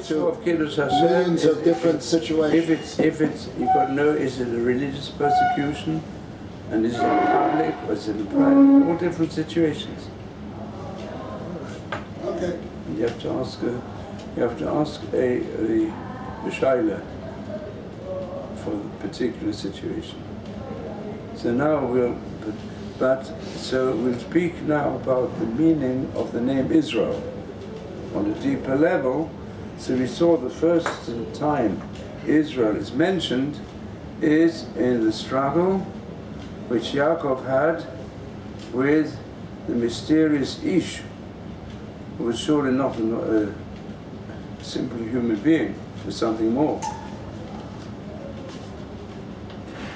to millions of different situations. If it's, you've got to know, is it a religious persecution, and is it in public, or is it in private? All different situations. Okay. And you have to ask a shaila for the particular situation. So now so we'll speak now about the meaning of the name Israel on a deeper level. So we saw the first time Israel is mentioned is in the struggle which Yaakov had with the mysterious Ish, who was surely not a simple human being, was something more.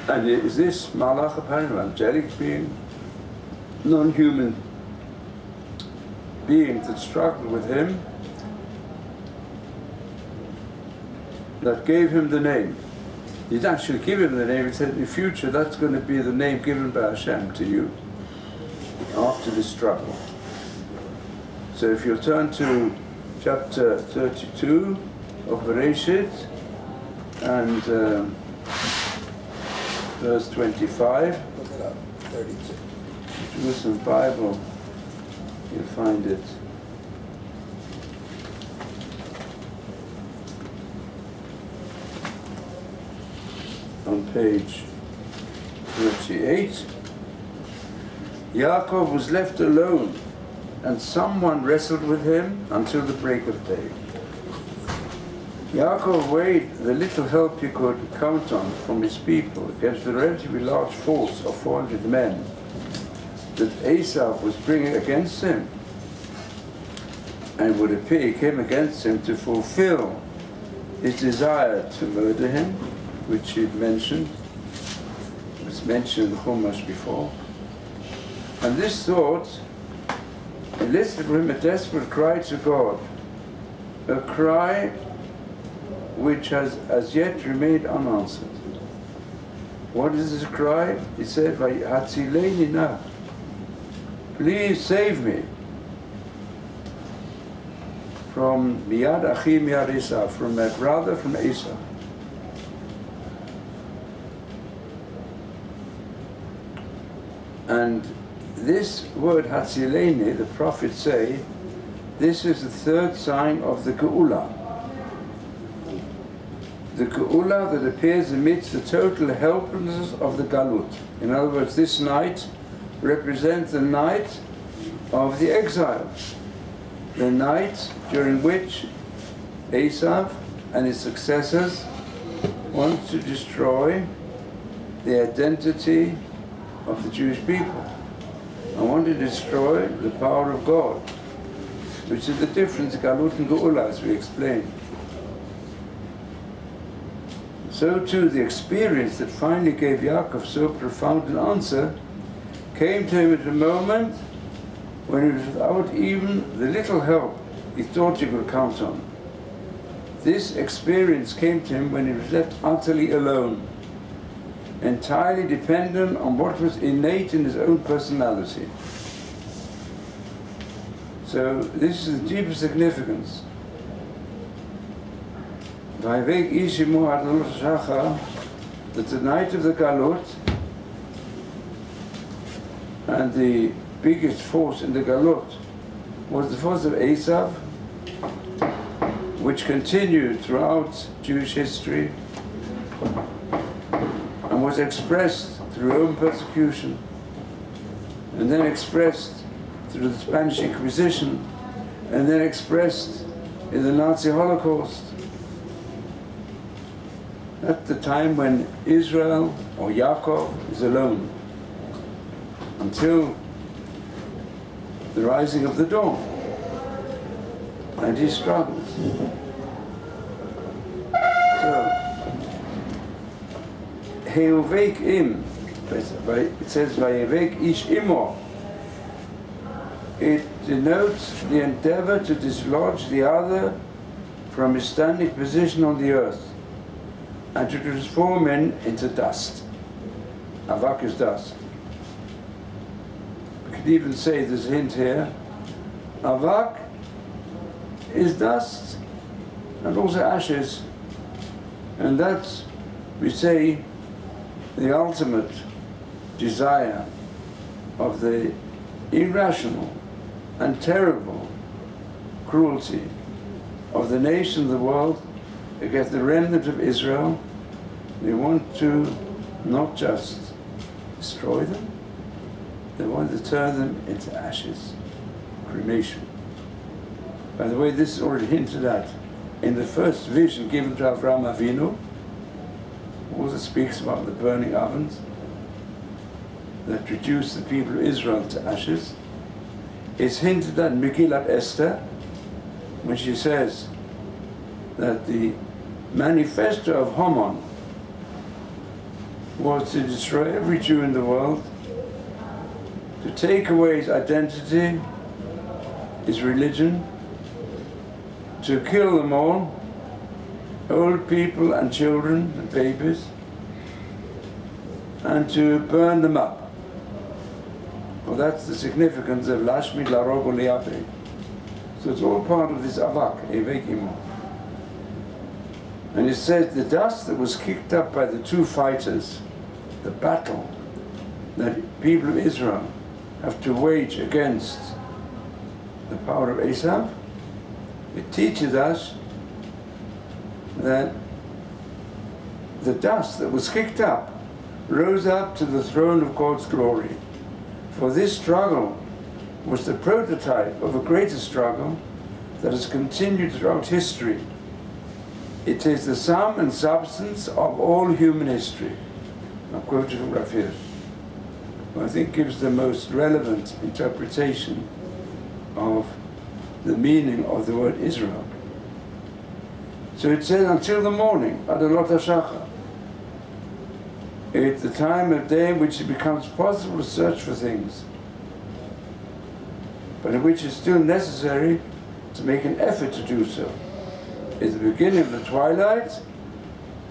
And is this Malach apparently, an angelic being, non-human being that struggled with him, that gave him the name. He didn't actually give him the name, he said in the future that's going to be the name given by Hashem to you after the struggle. So if you'll turn to chapter 32 of Bereshit and verse 25. Look it up, 32. Jerusalem Bible, you'll find it. On page 38. Yaakov was left alone, and someone wrestled with him until the break of day. Yaakov weighed the little help he could count on from his people against the relatively large force of 400 men that Esau was bringing against him, and would appear he came against him to fulfill his desire to murder him, which he'd mentioned, was mentioned in the Chumash before. And this thought elicited from him a desperate cry to God, a cry which has as yet remained unanswered. What is this cry? He said, "Hatzileni na, please save me from miyad achi miyad Esau, from my brother, from Esau." And this word Hatzileni, the prophets say, this is the third sign of the Geula. The Geula that appears amidst the total helplessness of the Golut. In other words, this night represents the night of the exile. The night during which Esau and his successors want to destroy the identity of the Jewish people. I want to destroy the power of God, which is the difference, Golut and Geula, as we explained. So too, the experience that finally gave Yaakov so profound an answer came to him at a moment when he was without even the little help he thought he could count on. This experience came to him when he was left utterly alone, entirely dependent on what was innate in his own personality. So this is the deeper significance. That the night of the Golut, and the biggest force in the Golut was the force of Esau, which continued throughout Jewish history and was expressed through Roman persecution, and then expressed through the Spanish Inquisition, and then expressed in the Nazi Holocaust. At the time when Israel, or Yaakov, is alone, until the rising of the dawn, and he struggles. So, Heuvek im, it says Vayevek ish imo. It denotes the endeavor to dislodge the other from his standing position on the earth and to transform him into dust. Avak is dust. We could even say, there's a hint here, Avak is dust, and also ashes. And that's, we say, the ultimate desire of the irrational and terrible cruelty of the nation of the world against the remnant of Israel. They want to not just destroy them, they want to turn them into ashes, cremation. By the way, this is already hinted at in the first vision given to Avraham Avinu. Also speaks about the burning ovens that reduced the people of Israel to ashes. It's hinted at in Megillat Esther, when she says that the manifesto of Haman was to destroy every Jew in the world, to take away his identity, his religion, to kill them all, old people and children and babies, and to burn them up. Well, that's the significance of Lashmid Larog Uliabe. So it's all part of this Avak, Evekimo. And it says the dust that was kicked up by the two fighters, the battle that people of Israel have to wage against the power of Esav, it teaches us that the dust that was kicked up rose up to the throne of God's glory. For this struggle was the prototype of a greater struggle that has continued throughout history. It is the sum and substance of all human history. I'm quoting from Rav Hirsch, who I think gives the most relevant interpretation of the meaning of the word Israel. So it says, until the morning, Adonot HaShachar. It's the time of day in which it becomes possible to search for things, but in which it's still necessary to make an effort to do so. It's the beginning of the twilight,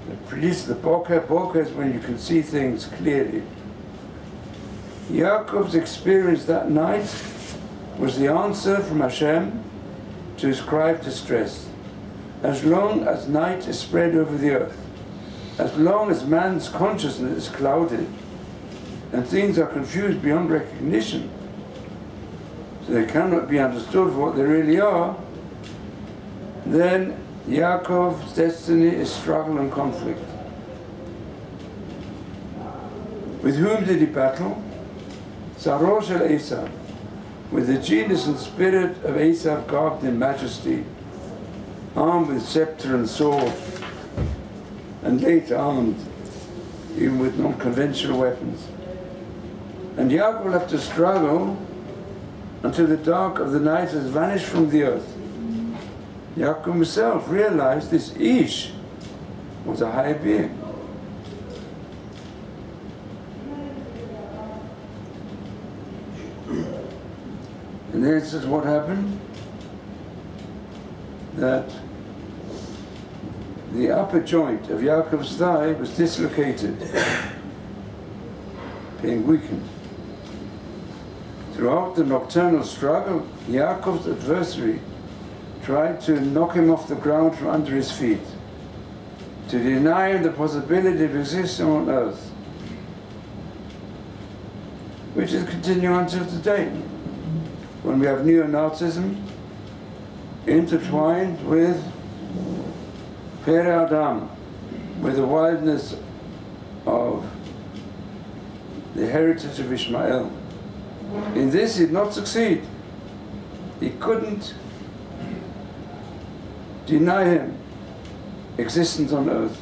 that produces the Boker. Boker is when you can see things clearly. Yaakov's experience that night was the answer from Hashem to his cry of distress. As long as night is spread over the earth, as long as man's consciousness is clouded and things are confused beyond recognition, so they cannot be understood for what they really are, then Yaakov's destiny is struggle and conflict. With whom did he battle? Saro shel Esav, with the genius and spirit of Esav garbed in majesty, armed with scepter and sword, and later armed even with non-conventional weapons. And Yaakov will have to struggle until the dark of the night has vanished from the earth. Yaakov himself realized this Ish was a higher being. And then it says what happened? That the upper joint of Yaakov's thigh was dislocated, being weakened. Throughout the nocturnal struggle, Yaakov's adversary tried to knock him off the ground from under his feet, to deny him the possibility of existing on earth, which is continuing until today, when we have neo-Nazism intertwined with Pere Adam, with the wildness of the heritage of Yishmael. In this he did not succeed. He couldn't deny him existence on earth.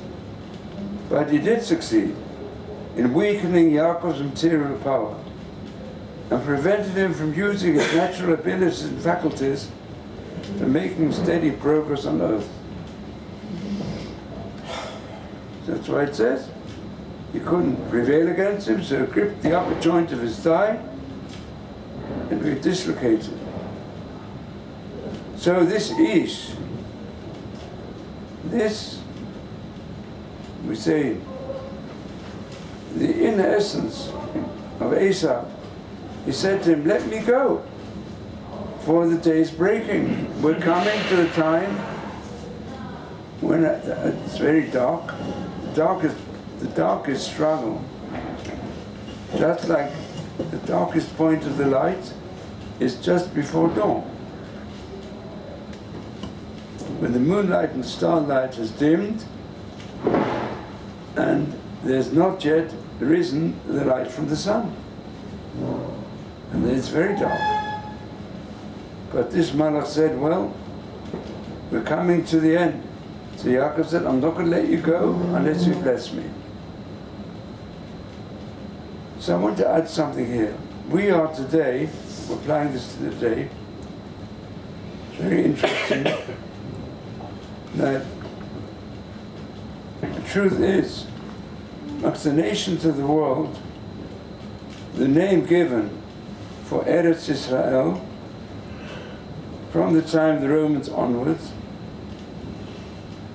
But he did succeed in weakening Yaakov's material power and prevented him from using his natural abilities and faculties for making steady progress on earth. That's why it says he couldn't prevail against him, so he gripped the upper joint of his thigh and we dislocated. So this Ish, this, we say, the inner essence of Esav, he said to him, let me go, for the day is breaking. We're coming to the time when it's very dark, the darkest struggle, just like the darkest point of the light is just before dawn. When the moonlight and starlight has dimmed and there's not yet risen the light from the sun. And then it's very dark. But this Malach said, well, we're coming to the end. So Yaakov said, I'm not going to let you go unless you bless me. So I want to add something here. We are today, we're applying this to the day, it's very interesting that the truth is, amongst the nations of the world, the name given for Eretz Israel, from the time of the Romans onwards,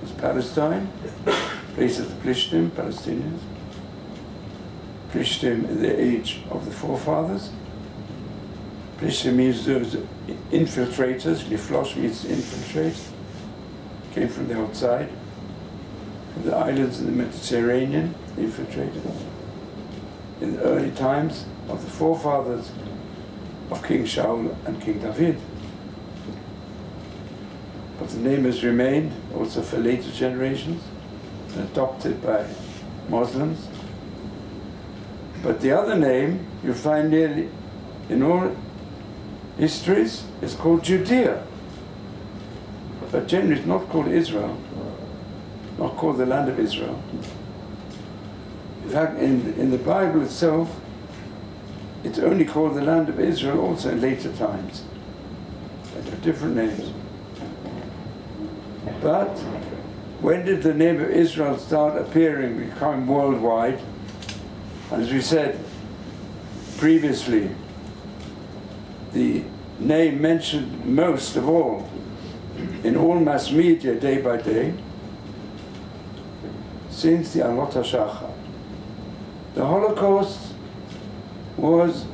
was Palestine, place of the Plishtim, Palestinians. Plishtim in the age of the forefathers. Plishtim means those infiltrators, Liflosh means infiltrate, came from the outside, from the islands in the Mediterranean, infiltrated. In the early times of the forefathers of King Shaul and King David. But the name has remained also for later generations, adopted by Muslims. But the other name you find nearly in all histories is called Judea. But generally it's not called Israel, not called the land of Israel. In fact, in the Bible itself, it's only called the land of Israel also in later times. There are different names. But when did the name of Israel start appearing, become worldwide? As we said previously, the name mentioned most of all in all mass media day by day since the Alot HaShachar. The Holocaust was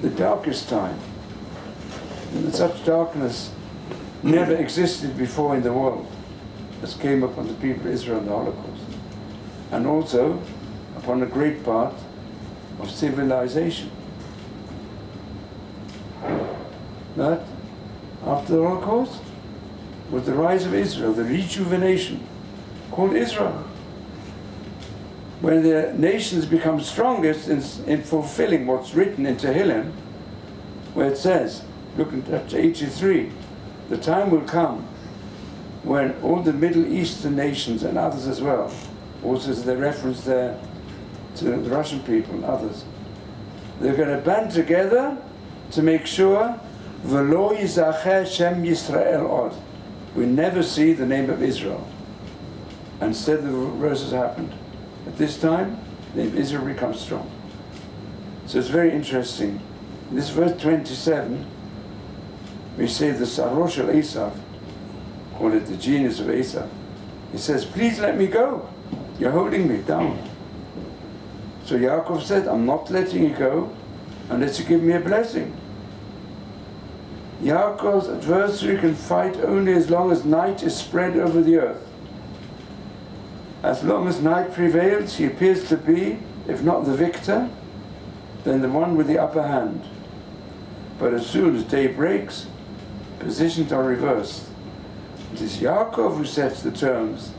the darkest time. And such darkness never existed before in the world as came upon the people of Israel in the Holocaust. And also upon a great part of civilization. But after the Holocaust was the rise of Israel, the rejuvenation, called Israel. When the nations become strongest in fulfilling what's written in Tehillim, where it says, look at chapter 83, the time will come when all the Middle Eastern nations and others as well, also the reference there to the Russian people and others, they're going to band together to make sure V'lo yizacher Shem Yisrael od. We never see the name of Israel. Instead, the reverse has happened. At this time, the name of Israel becomes strong. So it's very interesting. In this verse 27, we say the Sarosh of Esav, call it the genius of Esav. He says, please let me go. You're holding me down. So Yaakov said, I'm not letting you go unless you give me a blessing. Yaakov's adversary can fight only as long as night is spread over the earth. As long as night prevails, he appears to be, if not the victor, then the one with the upper hand. But as soon as day breaks, positions are reversed. It is Yaakov who sets the terms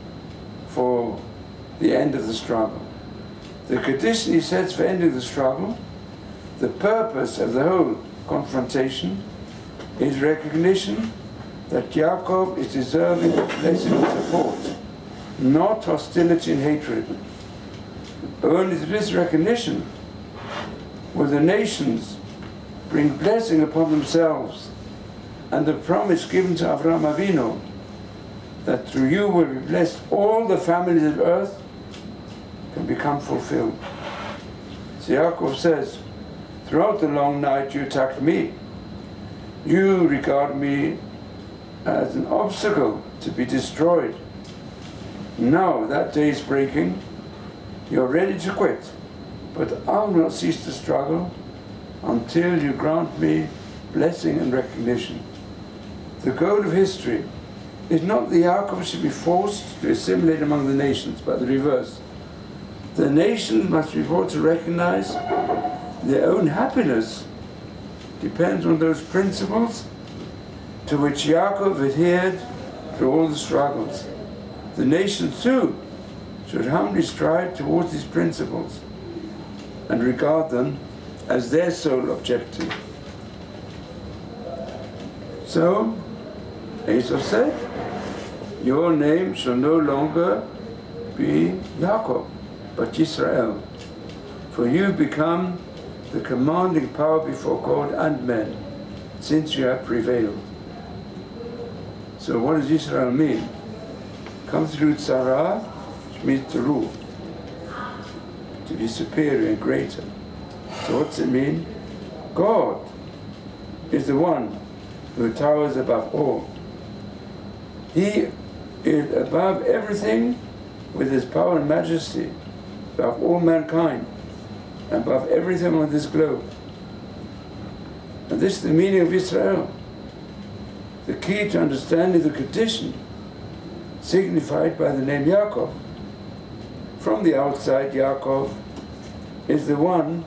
for the end of the struggle. The condition he sets for ending the struggle, the purpose of the whole confrontation, is recognition that Yaakov is deserving of blessing and support, not hostility and hatred. Only through this recognition will the nations bring blessing upon themselves, and the promise given to Avraham Avinu that through you will be blessed all the families of earth can become fulfilled. So Yaakov says, throughout the long night you attacked me. You regard me as an obstacle to be destroyed. Now that day is breaking, you're ready to quit, but I will not cease to struggle until you grant me blessing and recognition. The goal of history It's not that Yaakov should be forced to assimilate among the nations, but the reverse. The nations must be brought to recognize their own happiness depends on those principles to which Yaakov adhered through all the struggles. The nations too should humbly strive towards these principles and regard them as their sole objective. So, Esau said, your name shall no longer be Yaakov, but Yisrael, for you become the commanding power before God and men, since you have prevailed. So what does Israel mean? Comes through tzara, which means to rule, to be superior and greater. So what's it mean? God is the one who towers above all. He is above everything with his power and majesty, above all mankind, above everything on this globe. And this is the meaning of Israel. The key to understanding the condition signified by the name Yaakov. From the outside, Yaakov is the one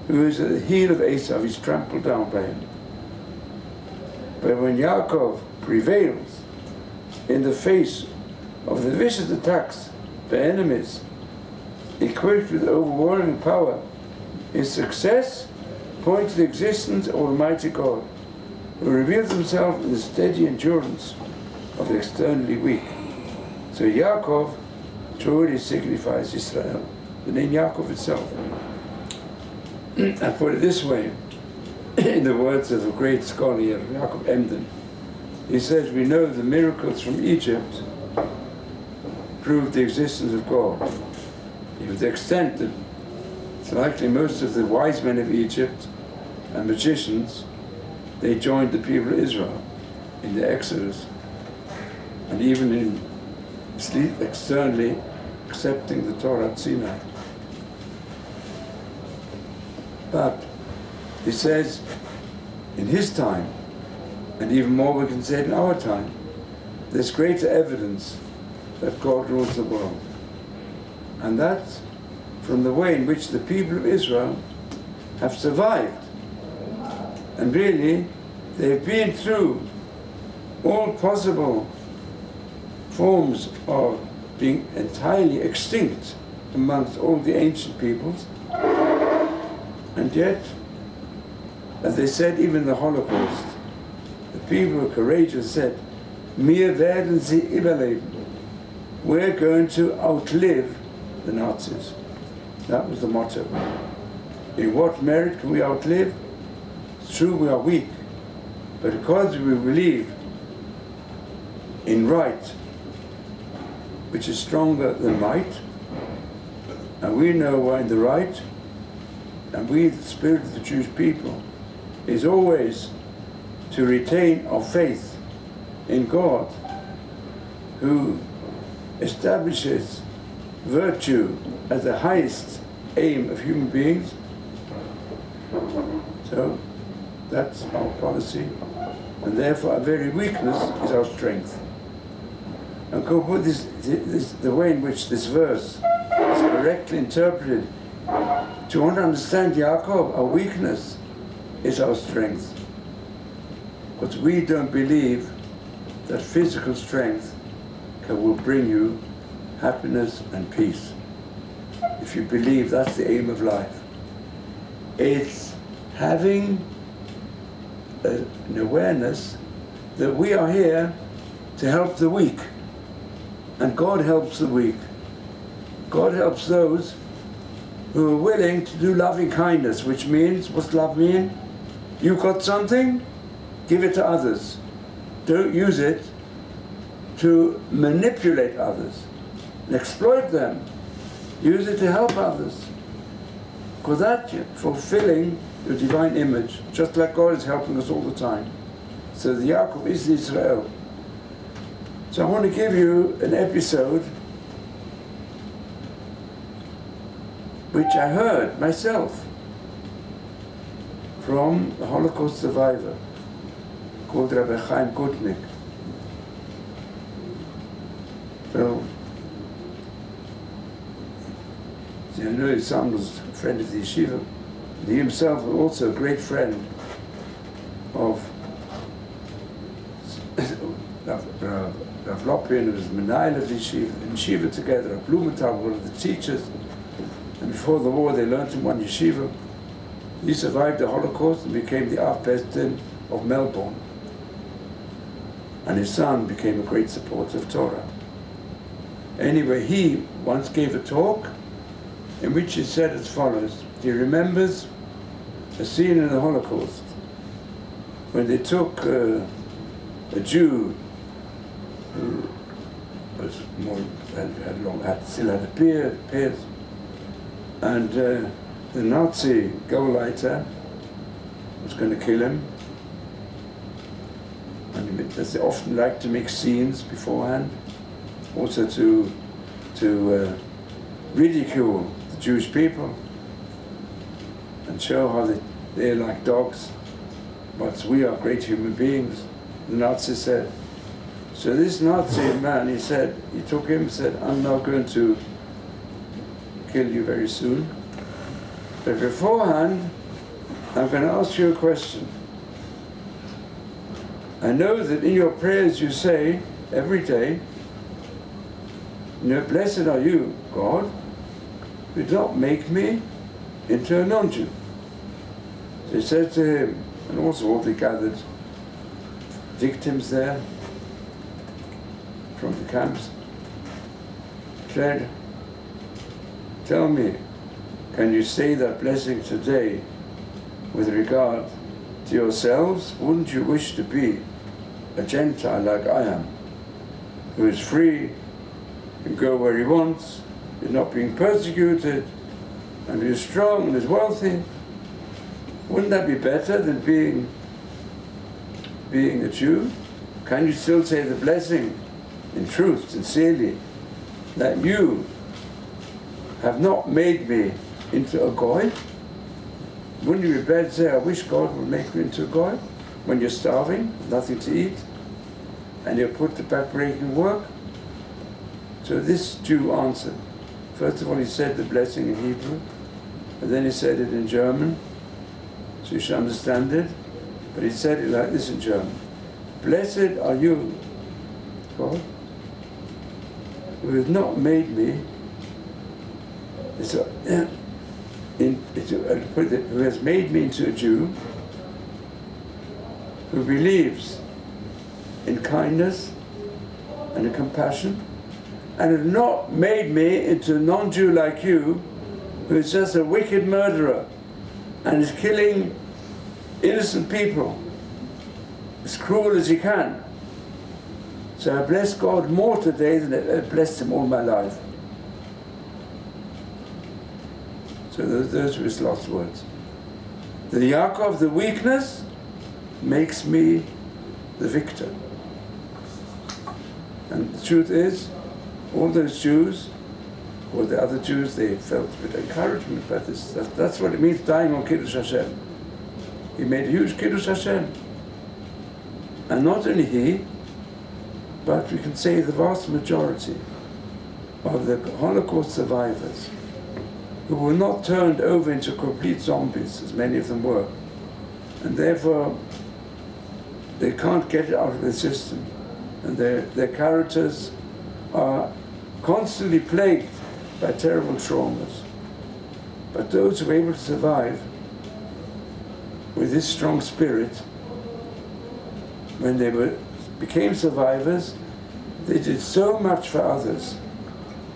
who is at the heel of Esau, he's trampled down by him. But when Yaakov prevails in the face of the vicious attacks by enemies, equipped with overwhelming power, his success points to the existence of Almighty God, who reveals himself in the steady endurance of the externally weak. So Yaakov truly signifies Israel, the name Yaakov itself. I put it this way, in the words of a great scholar here, Yaakov Emden. He says, we know the miracles from Egypt prove the existence of God. To the extent that it's likely most of the wise men of Egypt and magicians, they joined the people of Israel in the Exodus, and even in externally accepting the Torah at Sinai. But he says, in his time, and even more we can say in our time, there's greater evidence that God rules the world. And that's from the way in which the people of Israel have survived. And really, they've been through all possible forms of being entirely extinct amongst all the ancient peoples. And yet, as they said, even the Holocaust, the people who were courageous said, "Wir werden sie überleben." We're going to outlive the Nazis. That was the motto. In what merit can we outlive? It's true we are weak, but because we believe in right, which is stronger than might, and we know we're in the right, and we, the spirit of the Jewish people, is always to retain our faith in God, who establishes virtue as the highest aim of human beings. So that's our policy, and therefore our very weakness is our strength. And go put the way in which this verse is correctly interpreted. To want to understand Yaakov, our weakness is our strength. Because we don't believe that physical strength will bring you happiness and peace. If you believe that's the aim of life. It's having an awareness that we are here to help the weak. And God helps the weak. God helps those who are willing to do loving kindness, which means, what's love mean? You've got something, give it to others. Don't use it to manipulate others and exploit them. Use it to help others. Because that's fulfilling the divine image, just like God is helping us all the time. So the Yaakov is the Israel. So I want to give you an episode which I heard myself from a Holocaust survivor called Rabbi Chaim Gutnick. So, you know, his son was a friend of the yeshiva. He himself was also a great friend of Rav Lopin, who was the Menail of the yeshiva, in yeshiva together. Rav Blumenthal, one of the teachers. And before the war, they learned in one yeshiva. He survived the Holocaust and became the Av President of Melbourne. And his son became a great supporter of Torah. Anyway, he once gave a talk in which he said as follows. He remembers a scene in the Holocaust when they took a Jew who was more, still had a beard, and the Nazi Golut was going to kill him. And they often like to make scenes beforehand, also to ridicule the Jewish people and show how they're like dogs, but we are great human beings, the Nazis said. So this Nazi man, he took him and said, I'm now going to kill you very soon, but beforehand, I'm going to ask you a question. I know that in your prayers you say every day, you know, blessed are you, God, who did not make me into a non-Jew. So he said to him, and also all the gathered victims there from the camps, said, tell me, can you say that blessing today with regard to yourselves? Wouldn't you wish to be a Gentile like I am, who is free, can go where he wants, is not being persecuted, and is strong and is wealthy? Wouldn't that be better than being a Jew? Can you still say the blessing in truth, sincerely, that you have not made me into a goy? Wouldn't you be better to say, I wish God would make you into a goy when you're starving, nothing to eat, and you're put to back-breaking work? So this Jew answered. First of all, he said the blessing in Hebrew, and then he said it in German, so you should understand it. But he said it like this in German. Blessed are you, God, who has not made me, who has made me into a Jew, who believes in kindness and in compassion, and has not made me into a non-Jew like you, who is just a wicked murderer and is killing innocent people as cruel as he can. So I bless God more today than I blessed him all my life. So those were his last words. The Yaakov, the weakness, makes me the victor. And the truth is, all those Jews, or the other Jews, they felt a bit of encouragement by this. That's what it means, dying on Kiddush Hashem. He made a huge Kiddush Hashem. And not only he, but we can say the vast majority of the Holocaust survivors, who were not turned over into complete zombies, as many of them were, and therefore they can't get it out of the system, and their characters are constantly plagued by terrible traumas. But those who were able to survive with this strong spirit, when they became survivors, they did so much for others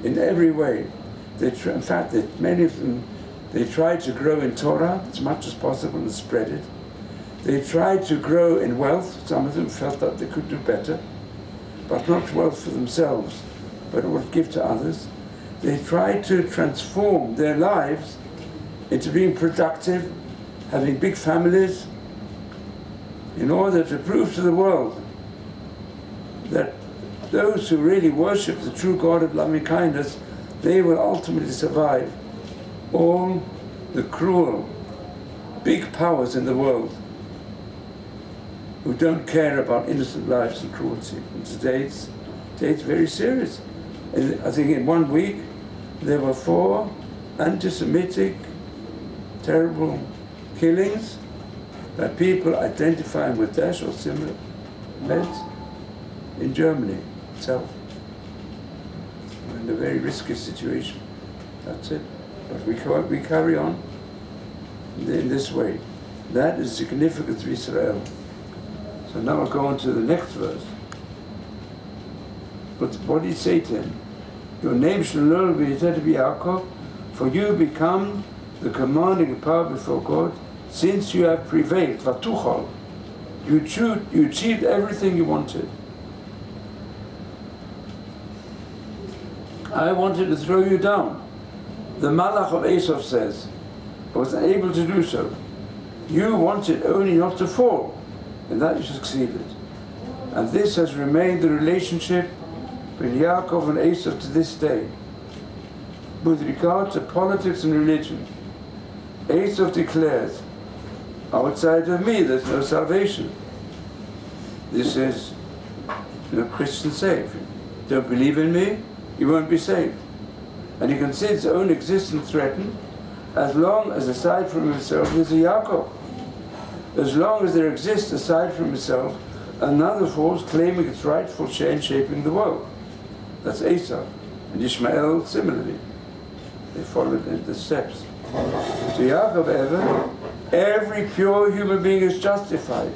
in every way. In fact, many of them, they tried to grow in Torah as much as possible and spread it. They tried to grow in wealth. Some of them felt that they could do better, but not wealth for themselves, but would give to others. They tried to transform their lives into being productive, having big families, in order to prove to the world that those who really worship the true God of loving kindness, they will ultimately survive all the cruel, big powers in the world who don't care about innocent lives and cruelty. And today it's very serious. I think in 1 week there were 4 anti-Semitic terrible killings by people identifying with Daesh or similar meds in Germany itself. We're in a very risky situation. That's it. But we carry on in this way. That is significant to Israel. So now I'll go on to the next verse. But what did he say to him? Your name shall no longer be said to be Yaakov, for you become the commanding power before God, since you have prevailed. Vatuchal. You achieved everything you wanted. I wanted to throw you down. The Malach of Esau says, I was unable to do so. You wanted only not to fall, and that you succeeded. And this has remained the relationship between Yaakov and Esau to this day. With regard to politics and religion, Esau declares, outside of me there's no salvation. This is, Christians say, if you don't believe in me, you won't be saved. And he considers his own existence threatened as long as aside from himself there's a Yaakov. As long as there exists aside from himself another force claiming its rightful share in shaping the world. That's Esau. And Yishmael similarly. They followed in the steps. To Yaakov every pure human being is justified.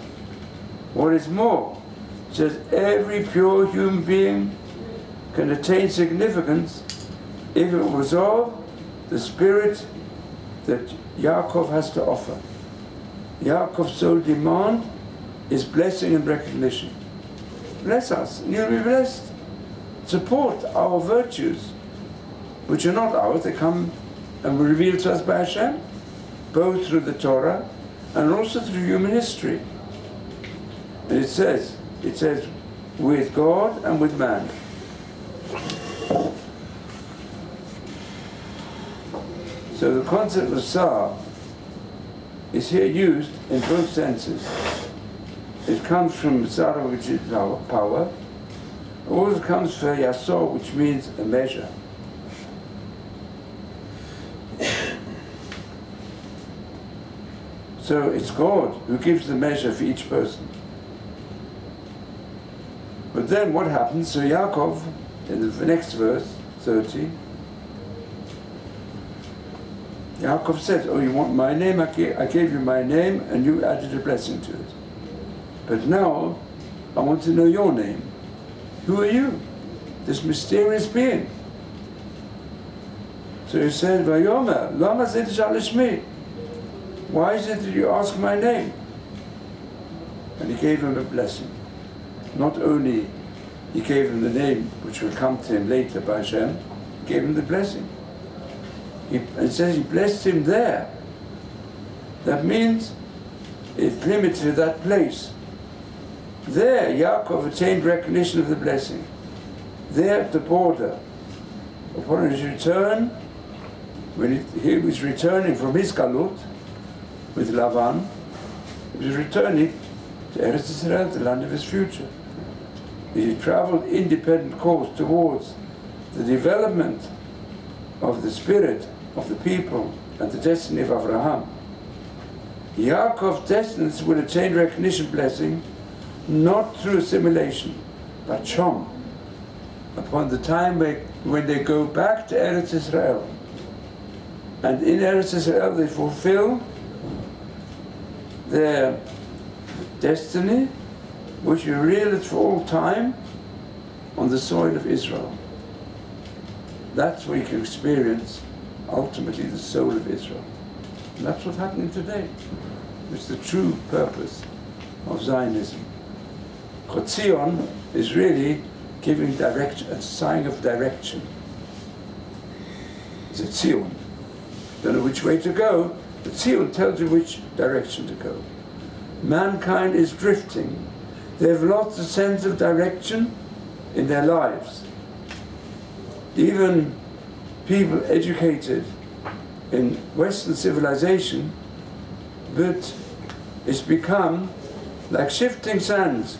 What is more, it says every pure human being can attain significance if it will resolve the spirit that Yaakov has to offer. Yaakov's sole demand is blessing and recognition. Bless us, and you'll be blessed. Support our virtues, which are not ours, they come and were revealed to us by Hashem, both through the Torah and also through human history. And it says, with God and with man. So the concept of Sar is here used in both senses. It comes from Sar, which is power. It also comes from Yasor, which means a measure. So it's God who gives the measure for each person. But then what happens? So Yaakov, in the next verse, 30, Yaakov says, oh, you want my name? I gave you my name, and you added a blessing to it. But now, I want to know your name. Who are you? This mysterious being. So he said, Vayomer, Lama zeh tishal shmi. Why is it that you ask my name? And he gave him a blessing. Not only he gave him the name, which will come to him later by Hashem, he gave him the blessing. It says he blessed him there. That means it's limited to that place. There, Yaakov attained recognition of the blessing. There at the border, upon his return, when he was returning from his Golut with Lavan, he was returning to Eretz Israel, the land of his future. He traveled independent course towards the development of the spirit of the people and the destiny of Abraham. Yaakov's descendants will attain recognition blessing not through assimilation, but shom, upon the time when they go back to Eretz Israel. And in Eretz Israel they fulfill their destiny, which will real it for all time on the soil of Israel. That's where you can experience ultimately the soul of Israel. And that's what's happening today. It's the true purpose of Zionism. Chotzion is really giving direction, a sign of direction. It's a tzion. Don't know which way to go, but tzion tells you which direction to go. Mankind is drifting. They have lost a sense of direction in their lives. Even people educated in Western civilization, but it's become like shifting sands,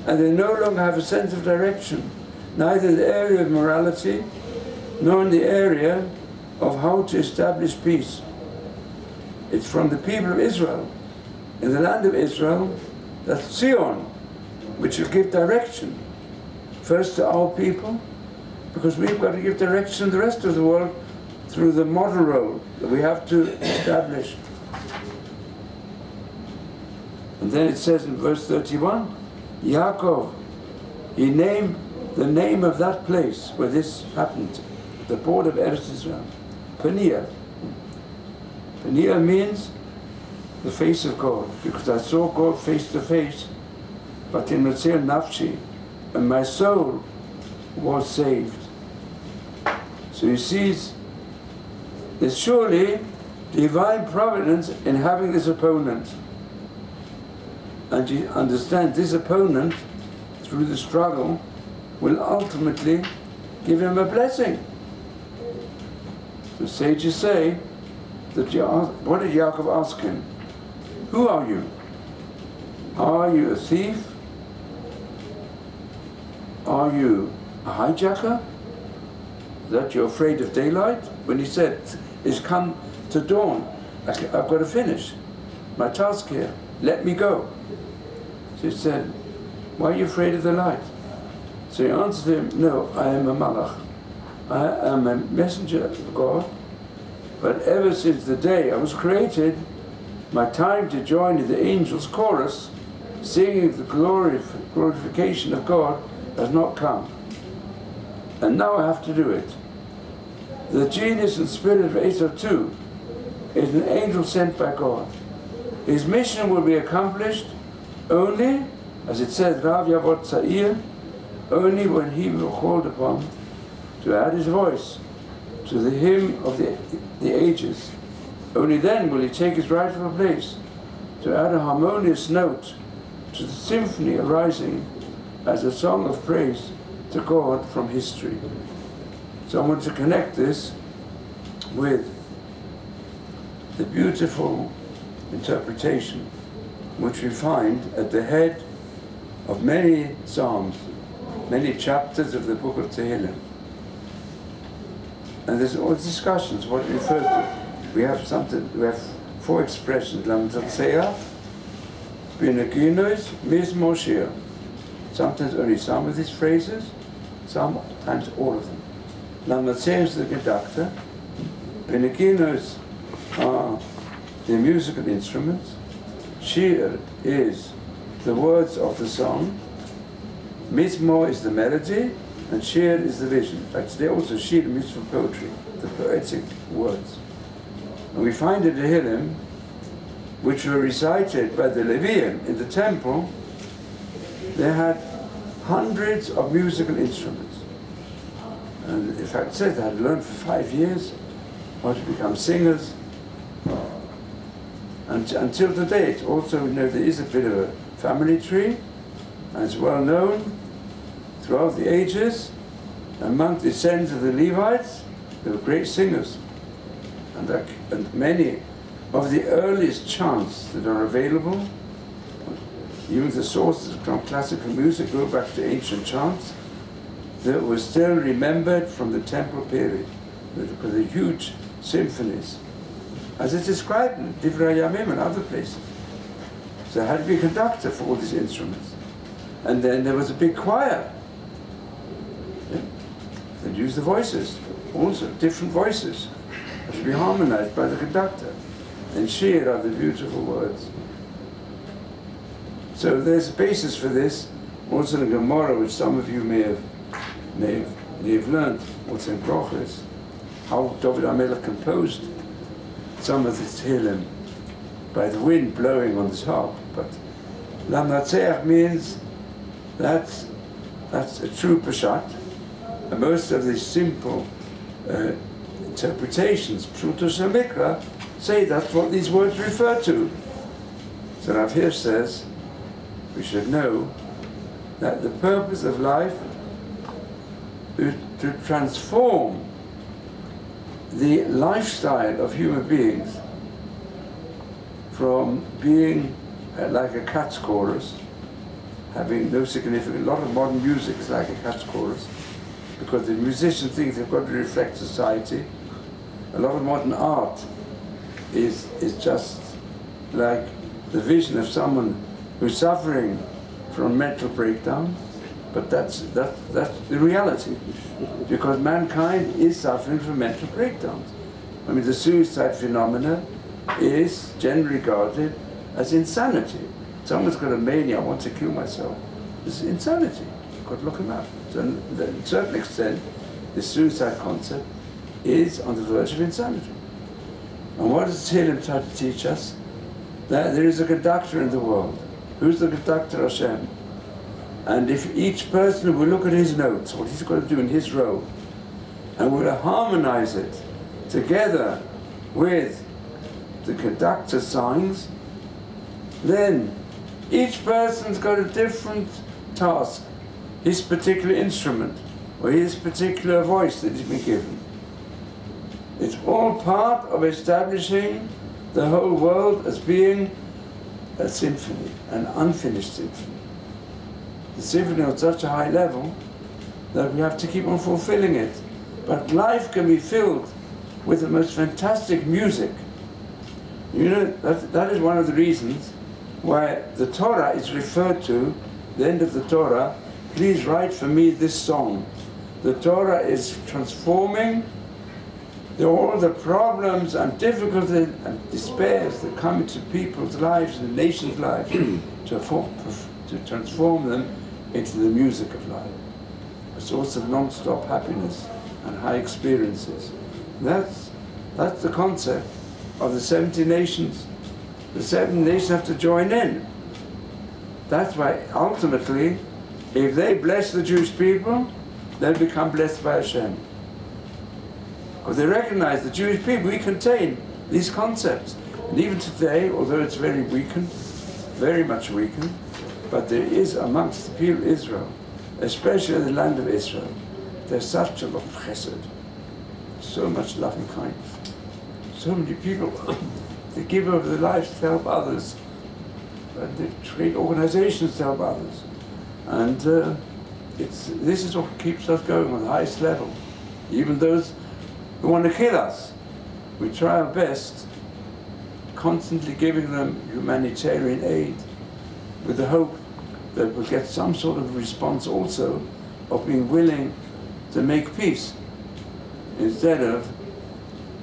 and they no longer have a sense of direction. neither in the area of morality, nor in the area of how to establish peace. It's from the people of Israel, in the land of Israel, that's Zion, which will give direction, first to our people, because we've got to give direction to the rest of the world through the model role that we have to establish. And then it says in verse 31, Yaakov, he named the name of that place where this happened, the border of Eretz Israel, Peniel. Peniel means the face of God, because I saw God face to face, but in Matzel Nafshi, and my soul was saved. So he sees there's surely divine providence in having this opponent. And you understand this opponent, through the struggle, will ultimately give him a blessing. The sages say that what did Yaakov ask him? Who are you? Are you a thief? Are you a hijacker? That you're afraid of daylight? When he said, it's come to dawn, I've got to finish my task here, let me go. So he said, why are you afraid of the light? So he answered him, no, I am a malach. I am a messenger of God, but ever since the day I was created, my time to join in the angels' chorus, singing the glorification of God, has not come. And now I have to do it. The genius and spirit of Esav too is an angel sent by God. His mission will be accomplished only, as it says, Rav Yavot Sa'ir, only when he will be called upon to add his voice to the hymn of the ages. Only then will he take his rightful place to add a harmonious note to the symphony arising as a song of praise to God from history. So I want to connect this with the beautiful interpretation which we find at the head of many psalms, many chapters of the book of Tehillim. And there's all discussions what it refers to. We have four expressions, Lam Tzatzeach, B'neginos, Mizmor Shir. Sometimes only some of these phrases, sometimes all of them. Lam Tzatzeach is the conductor, B'neginos are the musical instruments, Shir is the words of the song, Mizmor is the melody, and Shir is the vision. Actually, also Shir means for poetry, the poetic words. And we find in the Tehillim, which were recited by the Leviim in the temple, they had hundreds of musical instruments. And in fact, it says they had learned for 5 years how to become singers. And until today, it's also, you know, there is a bit of a family tree, and it's well known throughout the ages, among the descendants of the Levites, they were great singers. And many of the earliest chants that are available, even the sources from classical music go back to ancient chants, that were still remembered from the temple period, with the huge symphonies, as it's described in Divrei Yamim and other places. So there had to be a conductor for all these instruments. And then there was a big choir. They'd use the voices, also different voices, to be harmonized by the conductor. And Shir are the beautiful words. So there's a basis for this, also in Gemara, which some of you may have learned, what's in Brochus, how David HaMelech composed some of the Tehillim by the wind blowing on his harp. But Lam Natzeach means that's a true Peshat. And most of these simple interpretations, Pshutos HaMikra, say that's what these words refer to. So Rav Hirsch says, we should know that the purpose of life is to transform the lifestyle of human beings from being like a cat's chorus, having no significance. A lot of modern music is like a cat's chorus, because the musicians think they've got to reflect society. A lot of modern art is just like the vision of someone who's suffering from mental breakdown, but that's the reality, because mankind is suffering from mental breakdowns. I mean, the suicide phenomena is generally regarded as insanity. Someone's got a mania, I want to kill myself. It's insanity. You've got to look him up. So, to a certain extent, the suicide concept is on the verge of insanity. And what does Tehillim try to teach us? That there is a conductor in the world. Who's the conductor? Hashem. And if each person will look at his notes, what he's got to do in his role, and will harmonize it together with the conductor signs, then each person's got a different task, his particular instrument, or his particular voice that he's been given. It's all part of establishing the whole world as being a symphony, an unfinished symphony. The symphony on such a high level that we have to keep on fulfilling it. But life can be filled with the most fantastic music. You know, that is one of the reasons why the Torah is referred to, the end of the Torah, please write for me this song. The Torah is transforming all the problems and difficulties and despairs that come into people's lives and the nation's lives to transform them into the music of life, a source of non-stop happiness and high experiences. That's the concept of the 70 nations. The 7 nations have to join in. That's why ultimately, if they bless the Jewish people, they'll become blessed by Hashem. Because they recognize the Jewish people, we contain these concepts. And even today, although it's very weakened, very much weakened, but there is amongst the people of Israel, especially in the land of Israel, there's such a lot of chesed, so much loving kindness. So many people, they give over their lives to help others, and they create organizations to help others. And this is what keeps us going on the highest level. Even those who want to kill us, we try our best, constantly giving them humanitarian aid, with the hope that we'll get some sort of response also of being willing to make peace, instead of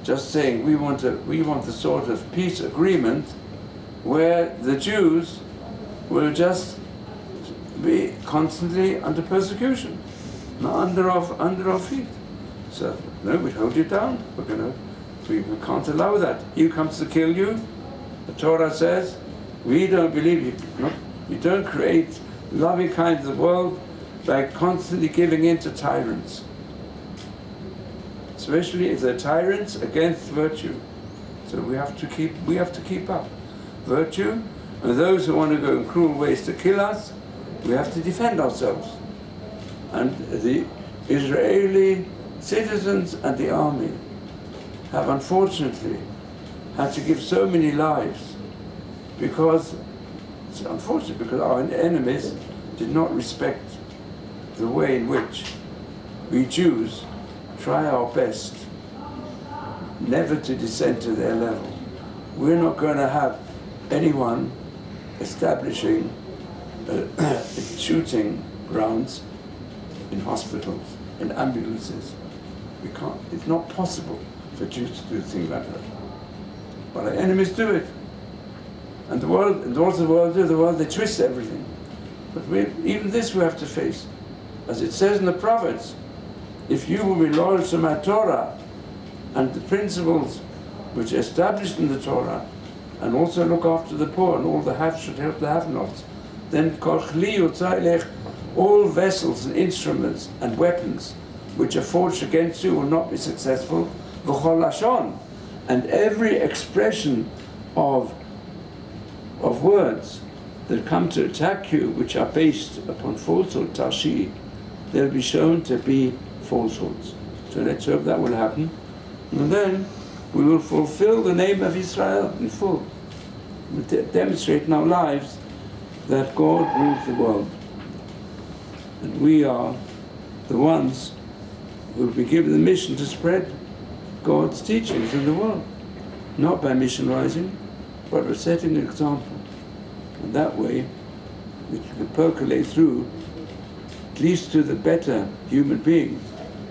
just saying we want the sort of peace agreement where the Jews will just be constantly under persecution, under our feet. So no, we hold you down. We can't allow that. He who comes to kill you, the Torah says, we don't believe you don't create loving kind of the world by constantly giving in to tyrants, especially if they're tyrants against virtue. So we have to keep up virtue, and those who want to go in cruel ways to kill us, we have to defend ourselves. And the Israeli citizens and the army have unfortunately had to give so many lives because it's unfortunate, because our enemies did not respect the way in which we Jews try our best never to descend to their level. We're not going to have anyone establishing shooting grounds in hospitals, in ambulances. We can't, it's not possible for Jews to do things like that. But our enemies do it. And the world, and what the world do, they twist everything. But even this we have to face. As it says in the prophets, if you will be loyal to my Torah and the principles which are established in the Torah, and also look after the poor, and all the have should help the have-nots, then all vessels and instruments and weapons which are forged against you will not be successful. And every expression of words that come to attack you, which are based upon falsehood, tashi, they'll be shown to be falsehoods. So let's hope that will happen. And then we will fulfill the name of Israel in full. We'll demonstrate in our lives that God rules the world. And we are the ones we'll be given the mission to spread God's teachings in the world. Not by missionizing, but by setting an example. And that way, it can percolate through, at least to the better human beings.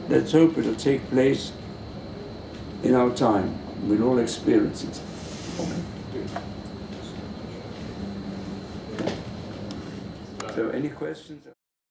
Let's hope it'll take place in our time. We'll all experience it. So, any questions?